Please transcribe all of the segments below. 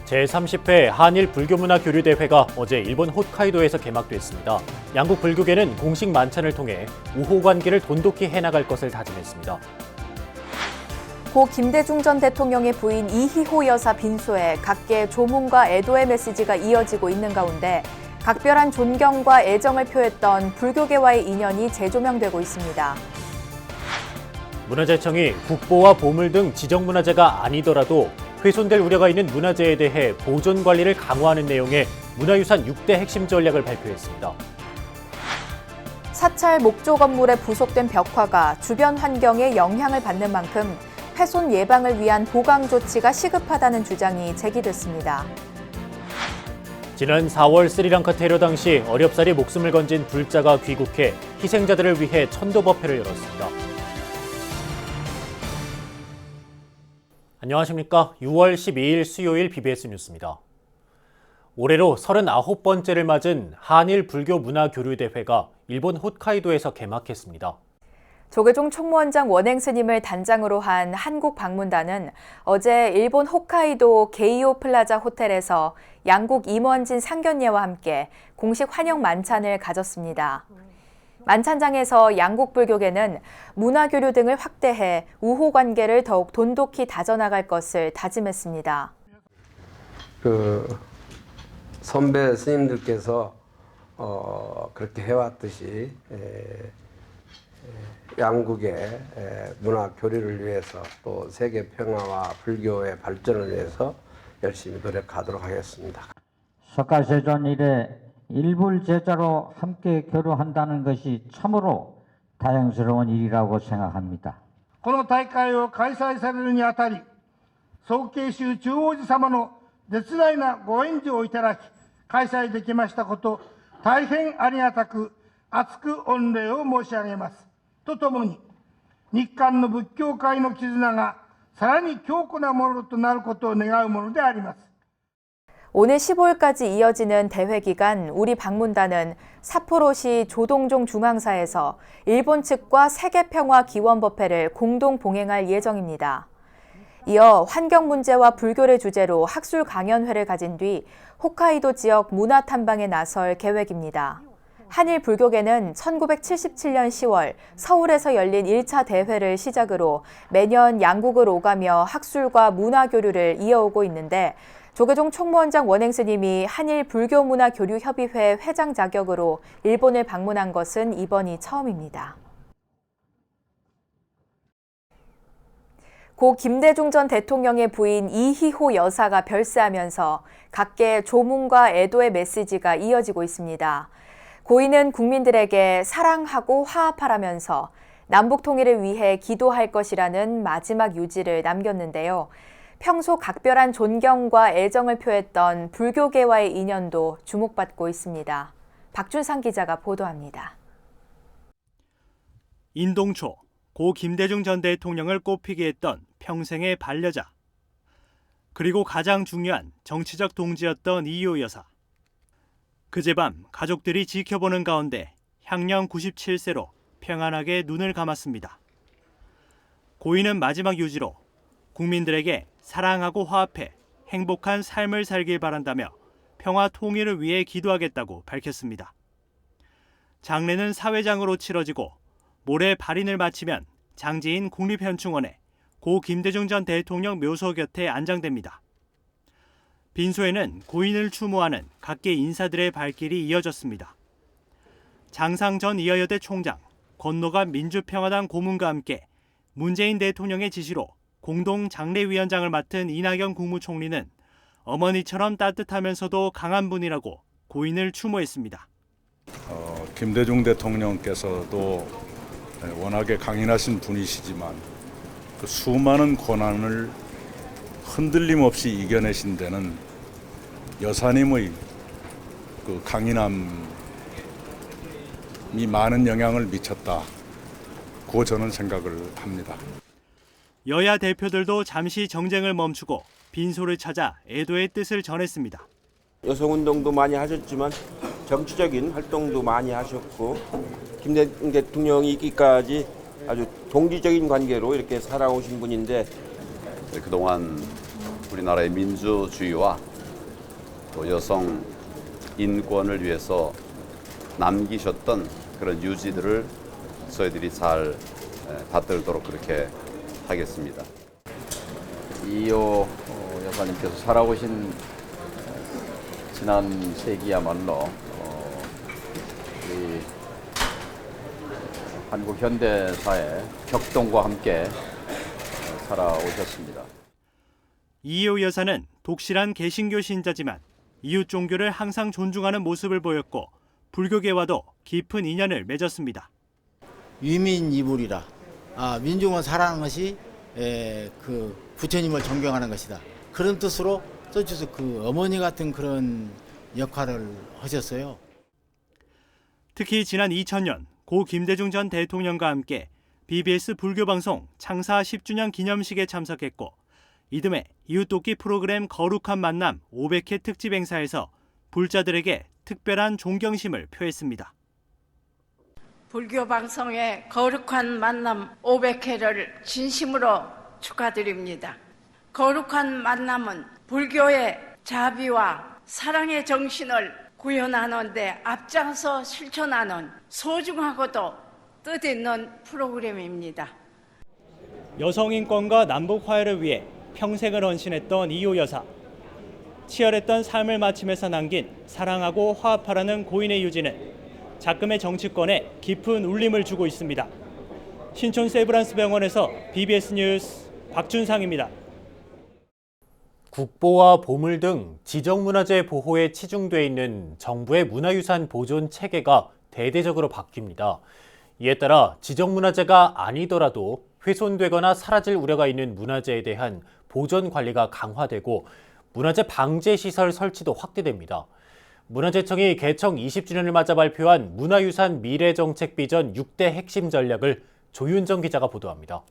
제30회 한일 불교문화교류대회가 어제 일본 홋카이도에서 개막됐습니다. 양국 불교계는 공식 만찬을 통해 우호 관계를 돈독히 해나갈 것을 다짐했습니다. 고 김대중 전 대통령의 부인 이희호 여사 빈소에 각계 조문과 애도의 메시지가 이어지고 있는 가운데 각별한 존경과 애정을 표했던 불교계와의 인연이 재조명되고 있습니다. 문화재청이 국보와 보물 등 지정문화재가 아니더라도 훼손될 우려가 있는 문화재에 대해 보존 관리를 강화하는 내용의 문화유산 6대 핵심 전략을 발표했습니다. 사찰 목조 건물에 부속된 벽화가 주변 환경에 영향을 받는 만큼 훼손 예방을 위한 보강 조치가 시급하다는 주장이 제기됐습니다. 지난 4월 스리랑카 테러 당시 어렵사리 목숨을 건진 불자가 귀국해 희생자들을 위해 천도법회를 열었습니다. 안녕하십니까. 6월 12일 수요일 BBS 뉴스입니다. 올해로 39번째를 맞은 한일 불교 문화교류대회가 일본 홋카이도에서 개막했습니다. 조계종 총무원장 원행 스님을 단장으로 한 한국 방문단은 어제 일본 홋카이도 게이오 플라자 호텔에서 양국 임원진 상견례와 함께 공식 환영 만찬을 가졌습니다. 만찬장에서 양국 불교계는 문화교류 등을 확대해 우호 관계를 더욱 돈독히 다져나갈 것을 다짐했습니다. 선배 스님들께서 그렇게 해왔듯이 양국의 문화 교류를 위해서 또 세계 평화와 불교의 발전을 위해서 열심히 노력하도록 하겠습니다. 석가세존 이래 일불 제자로 함께 교류한다는 것이 참으로 다행스러운 일이라고 생각합니다. この大会を開催されるにあたり、曹慶宗中央寺様の絶大なご援助をいただき、開催できましたこと、大変ありがたく、厚く御礼を申し上げます。とともに、日韓の仏教界の絆がさらに強固なものとなることを願うものであります。 오늘 15일까지 이어지는 대회 기간 우리 방문단은 삿포로시 조동종 중앙사에서 일본 측과 세계평화기원법회를 공동 봉행할 예정입니다. 이어 환경 문제와 불교를 주제로 학술 강연회를 가진 뒤 홋카이도 지역 문화 탐방에 나설 계획입니다. 한일 불교계는 1977년 10월 서울에서 열린 1차 대회를 시작으로 매년 양국을 오가며 학술과 문화 교류를 이어오고 있는데 조계종 총무원장 원행 스님이 한일 불교문화교류협의회 회장 자격으로 일본을 방문한 것은 이번이 처음입니다. 고 김대중 전 대통령의 부인 이희호 여사가 별세하면서 각계 조문과 애도의 메시지가 이어지고 있습니다. 고인은 국민들에게 사랑하고 화합하라면서 남북 통일을 위해 기도할 것이라는 마지막 유지를 남겼는데요. 평소 각별한 존경과 애정을 표했던 불교계와의 인연도 주목받고 있습니다. 박준상 기자가 보도합니다. 인동초, 고 김대중 전 대통령을 꼽히게 했던 평생의 반려자. 그리고 가장 중요한 정치적 동지였던 이희호 여사. 그제밤 가족들이 지켜보는 가운데 향년 97세로 평안하게 눈을 감았습니다. 고인은 마지막 유지로 국민들에게 사랑하고 화합해 행복한 삶을 살길 바란다며 평화 통일을 위해 기도하겠다고 밝혔습니다. 장례는 사회장으로 치러지고 모레 발인을 마치면 장지인 국립현충원에 고 김대중 전 대통령 묘소 곁에 안장됩니다. 빈소에는 고인을 추모하는 각계 인사들의 발길이 이어졌습니다. 장상 전 이화여대 총장, 권노갑 민주평화당 고문과 함께 문재인 대통령의 지시로 공동 장례위원장을 맡은 이낙연 국무총리는 어머니처럼 따뜻하면서도 강한 분이라고 고인을 추모했습니다. 김대중 대통령께서도 워낙에 강인하신 분이시지만 그 수많은 고난을 흔들림 없이 이겨내신 데는 여사님의 그 강인함이 많은 영향을 미쳤다고 저는 생각을 합니다. 여야 대표들도 잠시 정쟁을 멈추고 빈소를 찾아 애도의 뜻을 전했습니다. 여성운동도 많이 하셨지만 정치적인 활동도 많이 하셨고 김대중 대통령이 있기까지 아주 동지적인 관계로 이렇게 살아오신 분인데 그동안 우리나라의 민주주의와 또 여성 인권을 위해서 남기셨던 그런 유지들을 저희들이 잘 받들도록 그렇게 하겠습니다. 이호 여사님께서 살아오신 지난 세기야말로 우리 한국 현대사의 격동과 함께 살아오셨습니다. 이호 여사는 독실한 개신교 신자지만 이웃 종교를 항상 존중하는 모습을 보였고 불교계와도 깊은 인연을 맺었습니다. 위민이불이라 민중을 사랑하는 것이 그 부처님을 존경하는 것이다. 그런 뜻으로 써주서 그 어머니 같은 그런 역할을 하셨어요. 특히 지난 2000년 고 김대중 전 대통령과 함께 BBS 불교방송 창사 10주년 기념식에 참석했고 이듬해 이웃돕기 프로그램 거룩한 만남 500회 특집 행사에서 불자들에게 특별한 존경심을 표했습니다. 불교 방송의 거룩한 만남 500회를 진심으로 축하드립니다. 거룩한 만남은 불교의 자비와 사랑의 정신을 구현하는 데 앞장서 실천하는 소중하고도 뜻있는 프로그램입니다. 여성 인권과 남북 화해를 위해 평생을 헌신했던 이호 여사. 치열했던 삶을 마치면서 남긴 사랑하고 화합하라는 고인의 유지는 작금의 정치권에 깊은 울림을 주고 있습니다. 신촌 세브란스 병원에서 BBS 뉴스 곽준상입니다. 국보와 보물 등 지정문화재 보호에 치중돼 있는 정부의 문화유산 보존 체계가 대대적으로 바뀝니다. 이에 따라 지정문화재가 아니더라도 훼손되거나 사라질 우려가 있는 문화재에 대한 보존 관리가 강화되고 문화재 방제 시설 설치도 확대됩니다. 문화재청이 개청 20주년을 맞아 발표한 문화유산 미래정책 비전 6대 핵심 전략을 조윤정 기자가 보도합니다.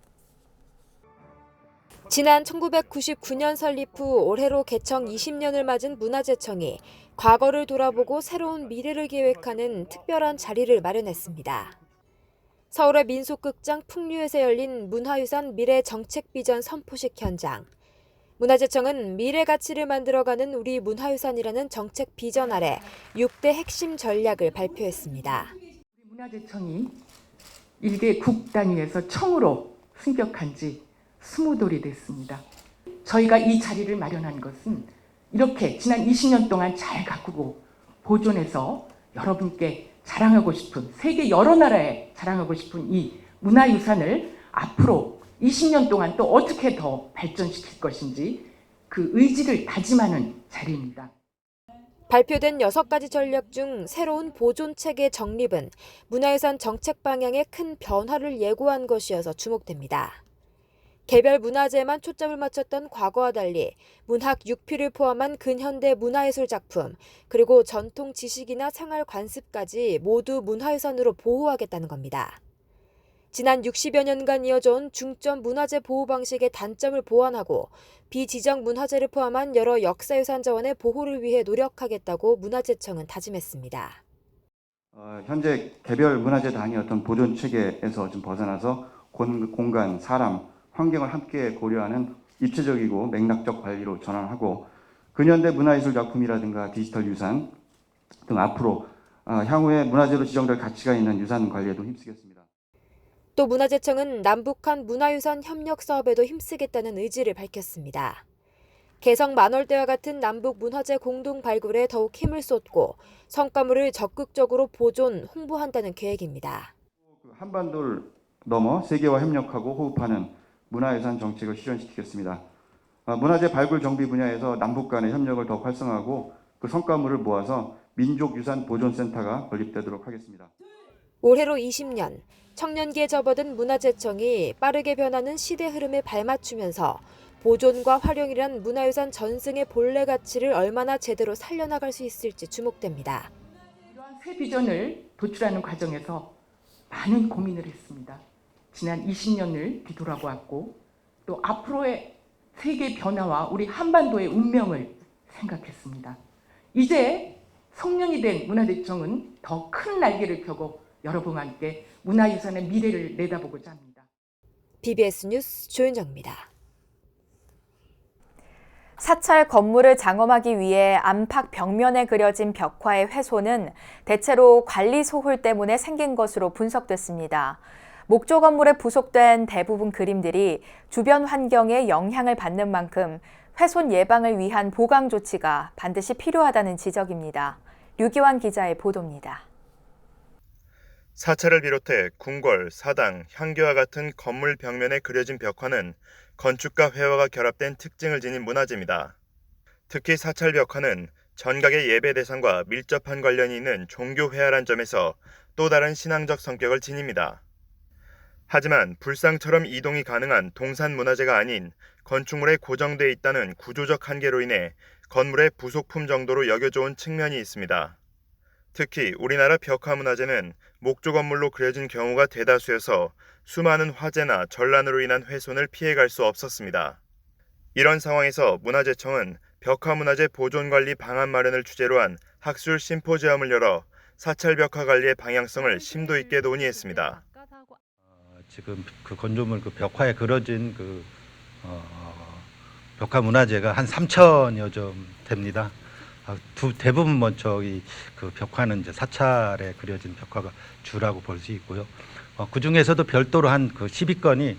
지난 1999년 설립 후 올해로 개청 20년을 맞은 문화재청이 과거를 돌아보고 새로운 미래를 계획하는 특별한 자리를 마련했습니다. 서울의 민속극장 풍류에서 열린 문화유산 미래정책비전 선포식 현장. 문화재청은 미래 가치를 만들어가는 우리 문화유산이라는 정책 비전 아래 6대 핵심 전략을 발표했습니다. 문화재청이 일개 국 단위에서 청으로 승격한 지 20돌이 됐습니다. 저희가 이 자리를 마련한 것은 이렇게 지난 20년 동안 잘 가꾸고 보존해서 여러분께 자랑하고 싶은, 세계 여러 나라에 자랑하고 싶은 이 문화유산을 앞으로 20년 동안 또 어떻게 더 발전시킬 것인지 그 의지를 다짐하는 자리입니다. 발표된 6가지 전략 중 새로운 보존체계 정립은 문화유산 정책 방향에 큰 변화를 예고한 것이어서 주목됩니다. 개별 문화재에만 초점을 맞췄던 과거와 달리 문학 6피를 포함한 근현대 문화예술 작품, 그리고 전통 지식이나 생활 관습까지 모두 문화유산으로 보호하겠다는 겁니다. 지난 60여 년간 이어져온 중점 문화재 보호 방식의 단점을 보완하고 비지정 문화재를 포함한 여러 역사유산 자원의 보호를 위해 노력하겠다고 문화재청은 다짐했습니다. 현재 개별 문화재 단위 어떤 보존 체계에서 좀 벗어나서 공간, 사람, 환경을 함께 고려하는 입체적이고 맥락적 관리로 전환하고 근현대 문화예술 작품이라든가 디지털 유산 등 앞으로 향후에 문화재로 지정될 가치가 있는 유산 관리에도 힘쓰겠습니다. 또 문화재청은 남북한 문화유산 협력 사업에도 힘쓰겠다는 의지를 밝혔습니다. 개성 만월대와 같은 남북 문화재 공동 발굴에 더욱 힘을 쏟고 성과물을 적극적으로 보존, 홍보한다는 계획입니다. 한반도를 넘어 세계와 협력하고 호흡하는 문화유산 정책을 실현시키겠습니다. 문화재 발굴 정비 분야에서 남북 간의 협력을 더 활성화하고 그 성과물을 모아서 민족유산보존센터가 건립되도록 하겠습니다. 올해로 20년, 청년기에 접어든 문화재청이 빠르게 변하는 시대 흐름에 발맞추면서 보존과 활용이란 문화유산 전승의 본래 가치를 얼마나 제대로 살려나갈 수 있을지 주목됩니다. 이러한 새 비전을 도출하는 과정에서 많은 고민을 했습니다. 지난 20년을 뒤돌아보았고 또 앞으로의 세계 변화와 우리 한반도의 운명을 생각했습니다. 이제 성년이 된 문화재청은 더 큰 날개를 펴고 여러분과 함께 문화유산의 미래를 내다보고자 합니다. BBS 뉴스 조윤정입니다. 사찰 건물을 장엄하기 위해 안팎 벽면에 그려진 벽화의 훼손은 대체로 관리 소홀 때문에 생긴 것으로 분석됐습니다. 목조 건물에 부속된 대부분 그림들이 주변 환경에 영향을 받는 만큼 훼손 예방을 위한 보강 조치가 반드시 필요하다는 지적입니다. 류기환 기자의 보도입니다. 사찰을 비롯해 궁궐, 사당, 향교와 같은 건물 벽면에 그려진 벽화는 건축과 회화가 결합된 특징을 지닌 문화재입니다. 특히 사찰 벽화는 전각의 예배 대상과 밀접한 관련이 있는 종교 회화란 점에서 또 다른 신앙적 성격을 지닙니다. 하지만 불상처럼 이동이 가능한 동산 문화재가 아닌 건축물에 고정돼 있다는 구조적 한계로 인해 건물의 부속품 정도로 여겨져온 측면이 있습니다. 특히 우리나라 벽화 문화재는 목조 건물로 그려진 경우가 대다수여서 수많은 화재나 전란으로 인한 훼손을 피해갈 수 없었습니다. 이런 상황에서 문화재청은 벽화 문화재 보존관리 방안 마련을 주제로 한 학술 심포지엄을 열어 사찰 벽화 관리의 방향성을 심도 있게 논의했습니다. 지금 그 건조물 그 벽화에 그려진 벽화 문화재가 한 3,000여 점 됩니다. 대부분 먼저 그 벽화는 이제 사찰에 그려진 벽화가 주라고 볼 수 있고요. 그 중에서도 별도로 한 그 12건이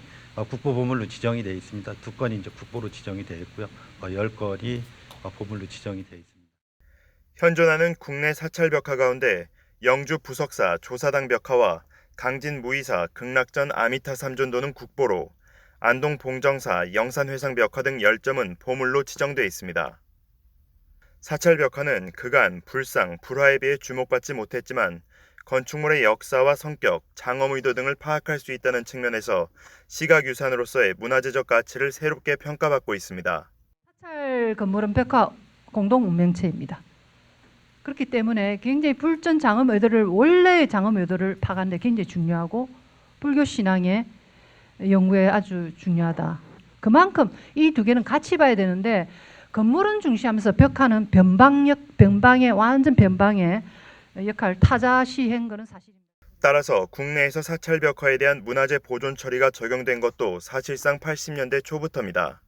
국보보물로 지정이 되어 있습니다. 2건이 이제 국보로 지정이 되어 있고요. 10건이 보물로 지정이 되어 있습니다. 현존하는 국내 사찰 벽화 가운데 영주 부석사 조사당 벽화와 강진 무의사 극락전 아미타 삼존도는 국보로, 안동 봉정사 영산회상 벽화 등 10점은 보물로 지정돼 있습니다. 사찰 벽화는 그간 불상, 불화에 비해 주목받지 못했지만 건축물의 역사와 성격, 장엄 의도 등을 파악할 수 있다는 측면에서 시각유산으로서의 문화재적 가치를 새롭게 평가받고 있습니다. 사찰 건물은 벽화 공동 운명체입니다. 그렇기 때문에 굉장히 불전 장엄 의도를, 원래의 장엄 의도를 파악하는 데 굉장히 중요하고 불교 신앙의 연구에 아주 중요하다. 그만큼 이 두 개는 같이 봐야 되는데 건물은 중시하면서 벽화는 변방의 완전 변방의 역할 타자시한 것은 사실입니다. 따라서 국내에서 사찰 벽화에 대한 문화재 보존 처리가 적용된 것도 사실상 80년대 초부터입니다.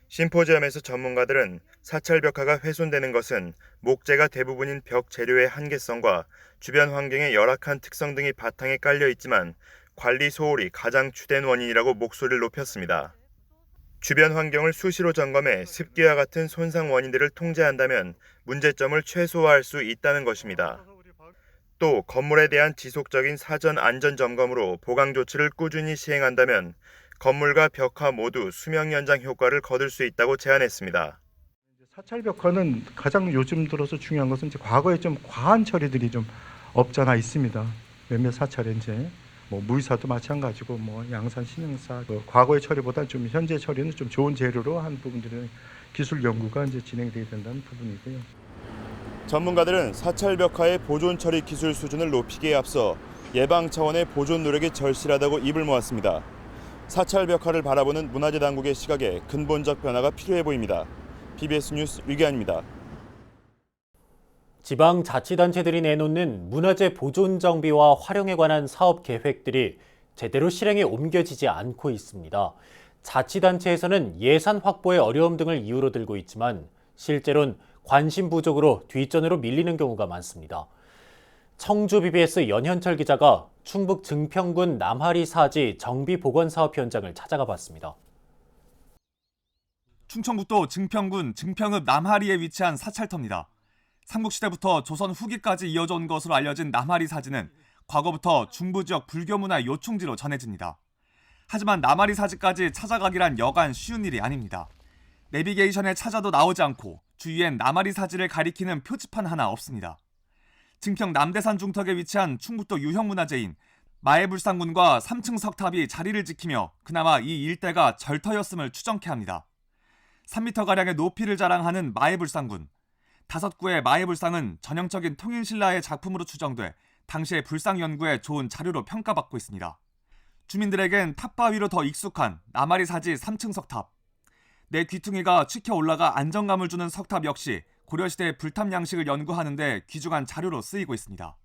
심포지엄에서 전문가들은 사찰 벽화가 훼손되는 것은 목재가 대부분인 벽 재료의 한계성과 주변 환경의 열악한 특성 등이 바탕에 깔려 있지만 관리 소홀이 가장 주된 원인이라고 목소리를 높였습니다. 주변 환경을 수시로 점검해 습기와 같은 손상 원인들을 통제한다면 문제점을 최소화할 수 있다는 것입니다. 또 건물에 대한 지속적인 사전 안전 점검으로 보강 조치를 꾸준히 시행한다면 건물과 벽화 모두 수명 연장 효과를 거둘 수 있다고 제안했습니다. 사찰 벽화는 가장 요즘 들어서 중요한 것은 이제 과거에 좀 과한 처리들이 좀 없잖아 있습니다. 몇몇 사찰에 이제 무의사도 마찬가지고 양산 신영사 과거의 처리보다 좀 현재 처리는 좀 좋은 재료로 한 부분들은 기술 연구가 이제 진행되게 된다는 부분이고요. 전문가들은 사찰 벽화의 보존 처리 기술 수준을 높이기에 앞서 예방 차원의 보존 노력이 절실하다고 입을 모았습니다. 사찰 벽화를 바라보는 문화재 당국의 시각에 근본적 변화가 필요해 보입니다. BBS 뉴스 류기환입니다. 지방자치단체들이 내놓는 문화재 보존 정비와 활용에 관한 사업 계획들이 제대로 실행에 옮겨지지 않고 있습니다. 자치단체에서는 예산 확보의 어려움 등을 이유로 들고 있지만 실제로는 관심 부족으로 뒷전으로 밀리는 경우가 많습니다. 청주 BBS 연현철 기자가 충북 증평군 남하리 사지 정비복원사업 현장을 찾아가 봤습니다. 충청북도 증평군 증평읍 남하리에 위치한 사찰터입니다. 삼국시대부터 조선 후기까지 이어져 온 것으로 알려진 남하리 사지는 과거부터 중부 지역 불교 문화 요충지로 전해집니다. 하지만 남하리 사지까지 찾아가기란 여간 쉬운 일이 아닙니다. 내비게이션에 찾아도 나오지 않고 주위엔 남하리 사지를 가리키는 표지판 하나 없습니다. 증평 남대산 중턱에 위치한 충북도 유형문화재인 마애불상군과 3층 석탑이 자리를 지키며 그나마 이 일대가 절터였음을 추정케 합니다. 3m가량의 높이를 자랑하는 마애불상군. 5구의 마애불상은 전형적인 통일신라의 작품으로 추정돼 당시의 불상 연구에 좋은 자료로 평가받고 있습니다. 주민들에겐 탑바위로 더 익숙한 남하리 사지 3층 석탑. 내 귀퉁이가 치켜 올라가 안정감을 주는 석탑 역시 고려시대 불탑 양식을 연구하는 데 귀중한 자료로 쓰이고 있습니다.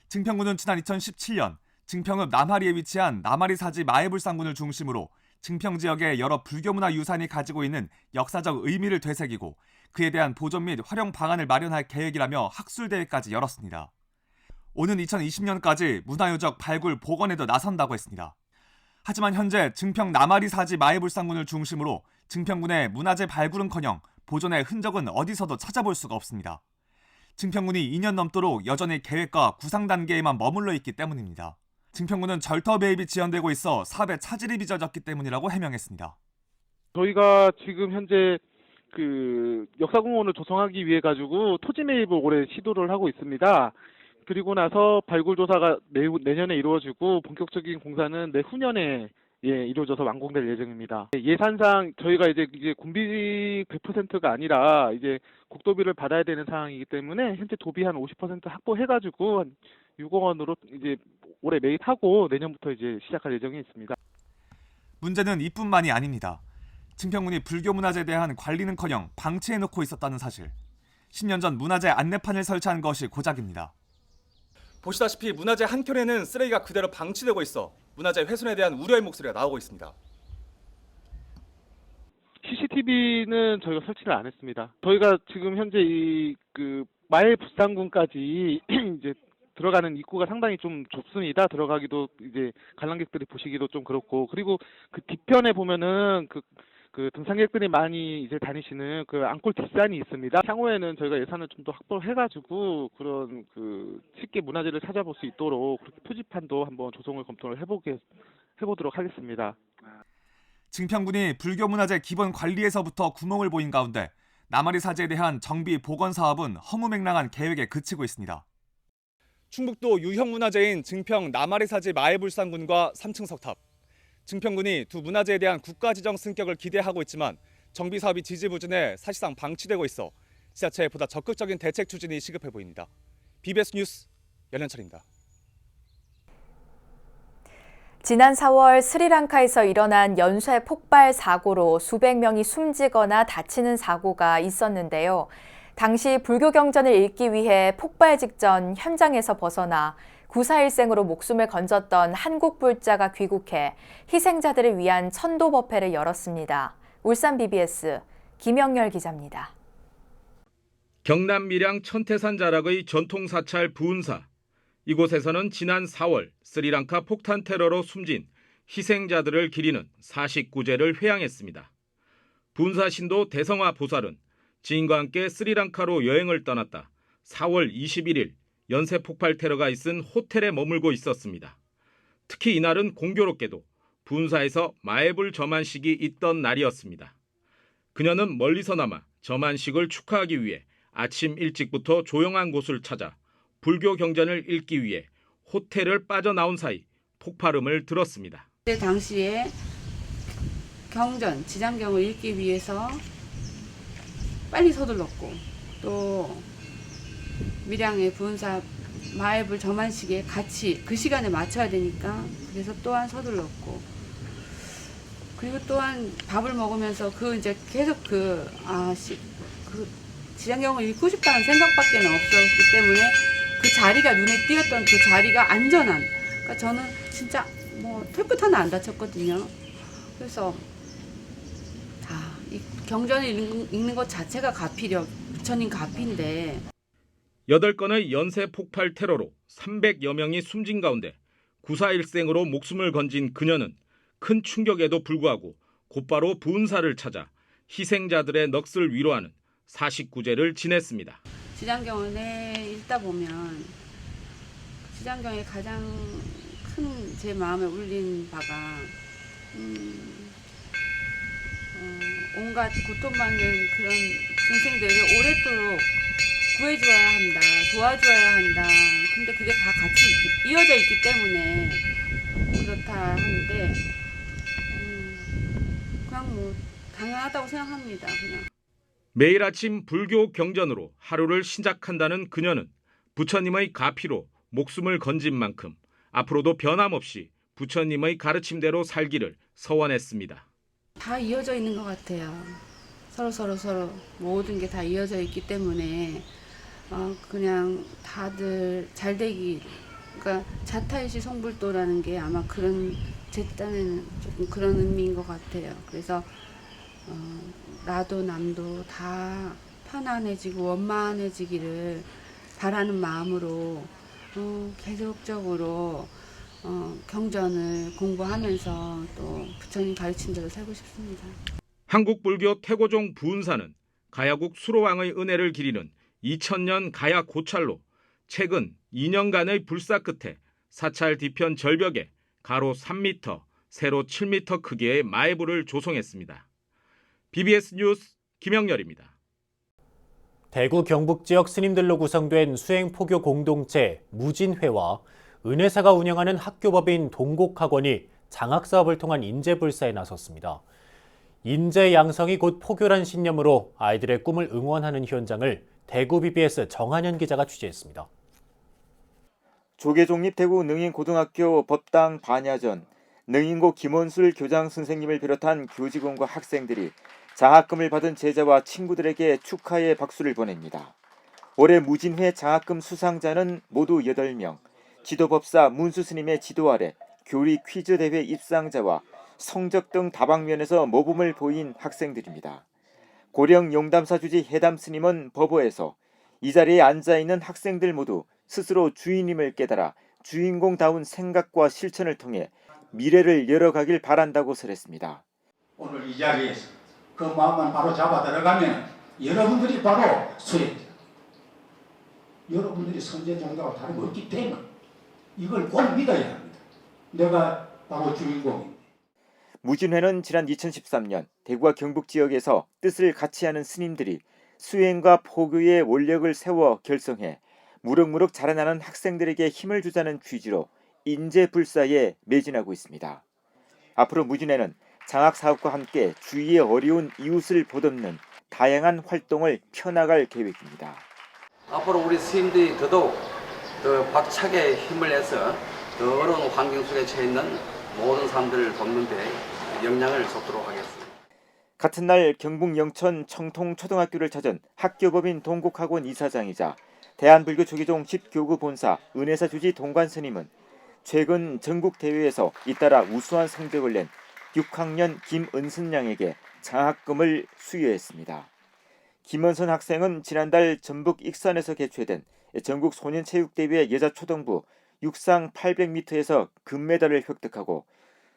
증평군은 지난 2017년 증평읍 남하리에 위치한 남하리 사지 마애불상군을 중심으로 증평 지역의 여러 불교문화 유산이 가지고 있는 역사적 의미를 되새기고 그에 대한 보존 및 활용 방안을 마련할 계획이라며 학술대회까지 열었습니다. 오는 2020년까지 문화유적 발굴 복원에도 나선다고 했습니다. 하지만 현재 증평 남아리 사지 마애불상군을 중심으로 증평군의 문화재 발굴은커녕 보존의 흔적은 어디서도 찾아볼 수가 없습니다. 증평군이 2년 넘도록 여전히 계획과 구상 단계에만 머물러 있기 때문입니다. 증평군은 절터 매입이 지연되고 있어 사업의 차질이 빚어졌기 때문이라고 해명했습니다. 저희가 지금 현재 역사공원을 조성하기 위해 가지고 토지 매입을 올해 시도를 하고 있습니다. 그리고 나서 발굴조사가 내년에 이루어지고 본격적인 공사는 내후년에 이루어져서 완공될 예정입니다. 예산상 저희가 이제 군비 100%가 아니라 이제 국도비를 받아야 되는 상황이기 때문에 현재 도비 한 50% 확보해가지고 한 6억 원으로 이제 올해 매입하고 내년부터 이제 시작할 예정이 있습니다. 문제는 이뿐만이 아닙니다. 증평군이 불교문화재에 대한 관리는커녕 방치해놓고 있었다는 사실. 10년 전 문화재 안내판을 설치한 것이 고작입니다. 보시다시피 문화재 한 켠에는 쓰레기가 그대로 방치되고 있어 문화재 훼손에 대한 우려의 목소리가 나오고 있습니다. CCTV는 저희가 설치를 안 했습니다. 저희가 지금 현재 마애불상군까지 이제 들어가는 입구가 상당히 좀 좁습니다. 들어가기도 이제 관람객들이 보시기도 좀 그렇고, 그리고 그 뒤편에 보면은 그 등산객들이 많이 이제 다니시는 그 앙콜 뒷산이 있습니다. 향후에는 저희가 예산을 좀 더 확보를 해가지고 그런 쉽게 문화재를 찾아볼 수 있도록 그렇게 표지판도 한번 조성을 검토를 해보도록 하겠습니다. 증평군이 불교문화재 기본 관리에서부터 구멍을 보인 가운데 남아리 사지에 대한 정비 복원 사업은 허무맹랑한 계획에 그치고 있습니다. 충북도 유형문화재인 증평 남아리 사지 마애불상군과 3층 석탑. 증평군이 두 문화재에 대한 국가지정 승격을 기대하고 있지만 정비 사업이 지지부진해 사실상 방치되고 있어 지자체에 보다 적극적인 대책 추진이 시급해 보입니다. BBS 뉴스 연현철입니다. 지난 4월 스리랑카에서 일어난 연쇄 폭발 사고로 수백 명이 숨지거나 다치는 사고가 있었는데요. 당시 불교 경전을 읽기 위해 폭발 직전 현장에서 벗어나 구사일생으로 목숨을 건졌던 한국 불자가 귀국해 희생자들을 위한 천도법회를 열었습니다. 울산 BBS 김영열 기자입니다. 경남 밀양 천태산 자락의 전통 사찰 부은사. 이곳에서는 지난 4월 스리랑카 폭탄 테러로 숨진 희생자들을 기리는 49제를 회향했습니다. 부은사 신도 대성화 보살은 지인과 함께 스리랑카로 여행을 떠났다 4월 21일 연쇄 폭발 테러가 있은 호텔에 머물고 있었습니다. 특히 이날은 공교롭게도 부은사에서 마애불 점안식이 있던 날이었습니다. 그녀는 멀리서나마 점안식을 축하하기 위해 아침 일찍부터 조용한 곳을 찾아 불교 경전을 읽기 위해 호텔을 빠져나온 사이 폭발음을 들었습니다. 그때 당시에 경전, 지장경을 읽기 위해서 빨리 서둘렀고 또 밀양의 부은사 마애불 점안식에 같이 그 시간에 맞춰야 되니까 그래서 또한 서둘렀고, 그리고 또한 밥을 먹으면서 이제 계속 지장경을 읽고 싶다는 생각밖에 없었기 때문에 그 자리가 눈에 띄었던 그 자리가 안전한, 그러니까 저는 진짜 털끝 하나 안 다쳤거든요. 그래서 이 경전을 읽는 것 자체가 가피력, 부처님 가피인데 8건의 연쇄 폭발 테러로 300여 명이 숨진 가운데 구사일생으로 목숨을 건진 그녀는 큰 충격에도 불구하고 곧바로 부은사를 찾아 희생자들의 넋을 위로하는 49제를 지냈습니다. 지장경을 읽다 보면 지장경에 가장 큰 제 마음에 울린 바가 온갖 고통받는 그런 중생들을 오랫도록 구해주어야 한다, 도와주어야 한다. 근데 그게 다 같이 이어져 있기 때문에 그렇다 하는데 그냥 당연하다고 생각합니다. 그냥. 매일 아침 불교 경전으로 하루를 시작한다는 그녀는 부처님의 가피로 목숨을 건진 만큼 앞으로도 변함없이 부처님의 가르침대로 살기를 서원했습니다. 다 이어져 있는 것 같아요. 서로 모든 게 다 이어져 있기 때문에 그냥 다들 잘되기, 그러니까 자타이시 성불도라는 게 아마 그런 제 딴에는 조금 그런 의미인 것 같아요. 그래서 나도 남도 다 편안해지고 원만해지기를 바라는 마음으로 계속적으로 경전을 공부하면서 또 부처님 가르친 대로 살고 싶습니다. 한국불교 태고종 부운사는 가야국 수로왕의 은혜를 기리는 2000년 가야 고찰로 최근 2년간의 불사 끝에 사찰 뒤편 절벽에 가로 3m, 세로 7m 크기의 마애불을 조성했습니다. BBS 뉴스 김영렬입니다. 대구 경북 지역 스님들로 구성된 수행포교 공동체 무진회와 은혜사가 운영하는 학교법인 동곡학원이 장학사업을 통한 인재불사에 나섰습니다. 인재 양성이 곧 포교란 신념으로 아이들의 꿈을 응원하는 현장을 대구 BBS 정한현 기자가 취재했습니다. 조계종립 대구 능인고등학교 법당 반야전, 능인고 김원술 교장 선생님을 비롯한 교직원과 학생들이 장학금을 받은 제자와 친구들에게 축하의 박수를 보냅니다. 올해 무진회 장학금 수상자는 모두 8명, 지도법사 문수스님의 지도 아래 교리 퀴즈 대회 입상자와 성적 등 다방면에서 모범을 보인 학생들입니다. 고령 용담사 주지 해담스님은 법어에서 이 자리에 앉아있는 학생들 모두 스스로 주인임을 깨달아 주인공다운 생각과 실천을 통해 미래를 열어가길 바란다고 설했습니다. 오늘 이 자리에서 그 마음만 바로 잡아 들어가면 여러분들이 바로 수행자. 여러분들이 선제 정도가 다름없기 때문에 이걸 꼭 믿어야 합니다. 내가 바로 주인공입니다. 무진회는 지난 2013년 대구와 경북 지역에서 뜻을 같이 하는 스님들이 수행과 포교의 원력을 세워 결성해 무럭무럭 자라나는 학생들에게 힘을 주자는 취지로 인재불사에 매진하고 있습니다. 앞으로 무진회는 장학사업과 함께 주위의 어려운 이웃을 보듬는 다양한 활동을 펴나갈 계획입니다. 앞으로 우리 스님들이 더더욱 더 박차게 힘을 내서 더 어려운 환경 속에 처해 있는 모든 사람들을 돕는 데 역량을 쏟도록 하겠습니다. 같은 날 경북 영천 청통초등학교를 찾은 학교법인 동곡학원 이사장이자 대한불교 조계종 10교구 본사 은혜사 주지 동관스님은 최근 전국 대회에서 잇따라 우수한 성적을 낸 6학년 김은선 양에게 장학금을 수여했습니다. 김은선 학생은 지난달 전북 익산에서 개최된 전국 소년체육대회 여자초등부 육상 800m에서 금메달을 획득하고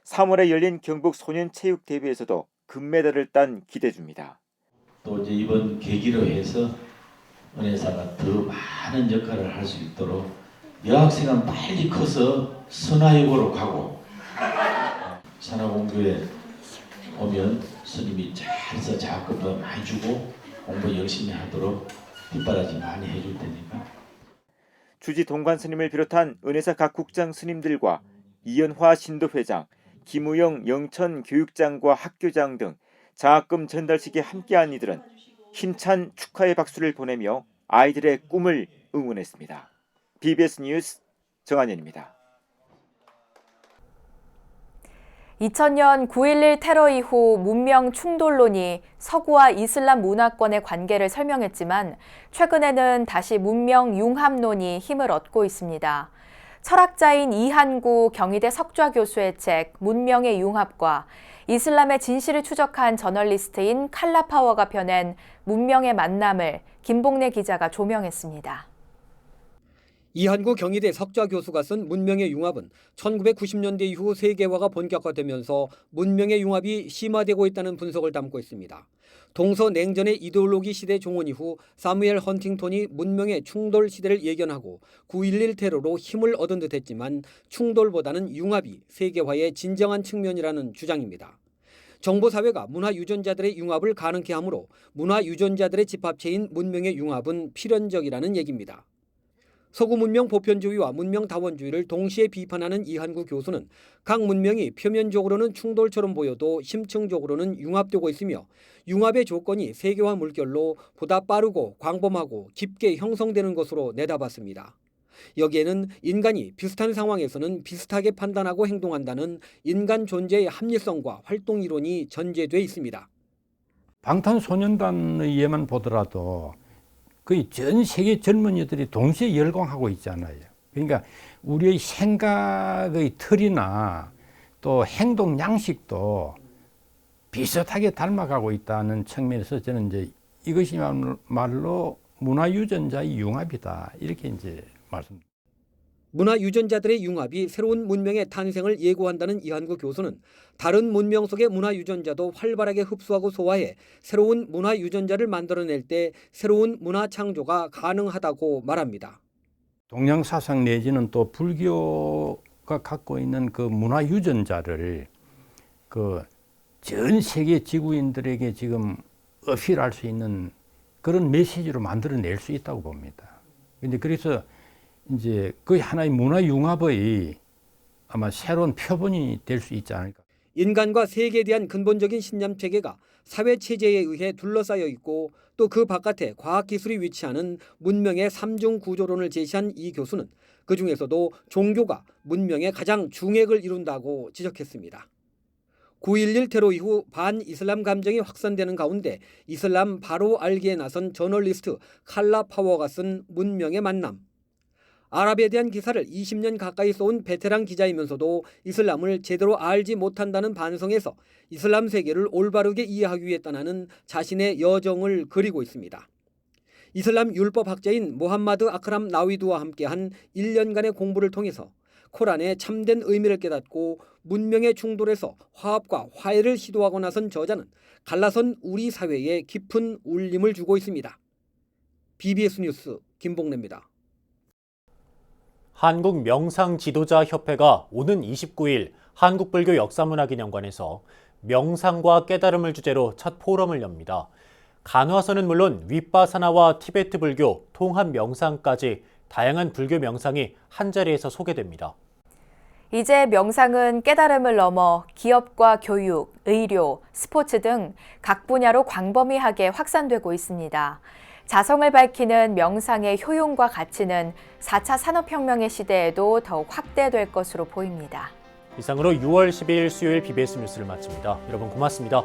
3월에 열린 경북 소년체육대회에서도 금메달을 딴 기대주입니다. 또 이제 이번 계기로 해서 은혜사가 더 많은 역할을 할 수 있도록 여학생은 빨리 커서 선화여고로 가고 산하공교에 오면 스님이 잘해서 장학금도 많이 주고 공부 열심히 하도록 뒷바라지 많이 해줄 테니까. 주지 동관 스님을 비롯한 은혜사 각 국장 스님들과 이연화 신도회장, 김우영 영천 교육장과 학교장 등 장학금 전달식에 함께한 이들은 힘찬 축하의 박수를 보내며 아이들의 꿈을 응원했습니다. BBS 뉴스 정한현입니다. 2000년 9.11 테러 이후 문명 충돌론이 서구와 이슬람 문화권의 관계를 설명했지만 최근에는 다시 문명 융합론이 힘을 얻고 있습니다. 철학자인 이한구 경희대 석좌 교수의 책 문명의 융합과 이슬람의 진실을 추적한 저널리스트인 칼라 파워가 펴낸 문명의 만남을 김봉래 기자가 조명했습니다. 이한구 경희대 석좌 교수가 쓴 문명의 융합은 1990년대 이후 세계화가 본격화되면서 문명의 융합이 심화되고 있다는 분석을 담고 있습니다. 동서냉전의 이데올로기 시대 종언 이후 사무엘 헌팅턴이 문명의 충돌 시대를 예견하고 9.11 테러로 힘을 얻은 듯했지만 충돌보다는 융합이 세계화의 진정한 측면이라는 주장입니다. 정보사회가 문화유전자들의 융합을 가능케 하므로 문화유전자들의 집합체인 문명의 융합은 필연적이라는 얘기입니다. 서구 문명 보편주의와 문명 다원주의를 동시에 비판하는 이한구 교수는 각 문명이 표면적으로는 충돌처럼 보여도 심층적으로는 융합되고 있으며 융합의 조건이 세계화 물결로 보다 빠르고 광범하고 깊게 형성되는 것으로 내다봤습니다. 여기에는 인간이 비슷한 상황에서는 비슷하게 판단하고 행동한다는 인간 존재의 합리성과 활동 이론이 전제돼 있습니다. 방탄소년단의 예만 보더라도 거의 전 세계 젊은이들이 동시에 열광하고 있잖아요. 그러니까 우리의 생각의 틀이나 또 행동 양식도 비슷하게 닮아가고 있다는 측면에서 저는 이제 이것이야말로 문화유전자의 융합이다. 이렇게 이제 말씀드립니다. 문화유전자들의 융합이 새로운 문명의 탄생을 예고한다는 이한구 교수는 다른 문명 속의 문화유전자도 활발하게 흡수하고 소화해 새로운 문화유전자를 만들어낼 때 새로운 문화 창조가 가능하다고 말합니다. 동양사상 내지는 또 불교가 갖고 있는 그 문화유전자를 그 전 세계 지구인들에게 지금 어필할 수 있는 그런 메시지로 만들어낼 수 있다고 봅니다. 근데 그래서 이제 거의 하나의 문화융합의 아마 새로운 표본이 될 수 있지 않을까. 인간과 세계에 대한 근본적인 신념 체계가 사회 체제에 의해 둘러싸여 있고 또 그 바깥에 과학기술이 위치하는 문명의 삼중 구조론을 제시한 이 교수는 그중에서도 종교가 문명의 가장 중핵을 이룬다고 지적했습니다. 9.11 테러 이후 반이슬람 감정이 확산되는 가운데 이슬람 바로 알기에 나선 저널리스트 칼라 파워가 쓴 문명의 만남. 아랍에 대한 기사를 20년 가까이 써온 베테랑 기자이면서도 이슬람을 제대로 알지 못한다는 반성에서 이슬람 세계를 올바르게 이해하기 위해 떠나는 자신의 여정을 그리고 있습니다. 이슬람 율법학자인 모함마드 아크람 나위드와 함께한 1년간의 공부를 통해서 코란의 참된 의미를 깨닫고 문명의 충돌에서 화합과 화해를 시도하고 나선 저자는 갈라선 우리 사회에 깊은 울림을 주고 있습니다. BBS 뉴스 김봉래입니다. 한국명상지도자협회가 오는 29일 한국불교 역사문화기념관에서 명상과 깨달음을 주제로 첫 포럼을 엽니다. 간화서는 물론 윗바사나와 티베트 불교, 통합 명상까지 다양한 불교 명상이 한자리에서 소개됩니다. 이제 명상은 깨달음을 넘어 기업과 교육, 의료, 스포츠 등 각 분야로 광범위하게 확산되고 있습니다. 자성을 밝히는 명상의 효용과 가치는 4차 산업혁명의 시대에도 더욱 확대될 것으로 보입니다. 이상으로 6월 12일 수요일 BBS 뉴스를 마칩니다. 여러분 고맙습니다.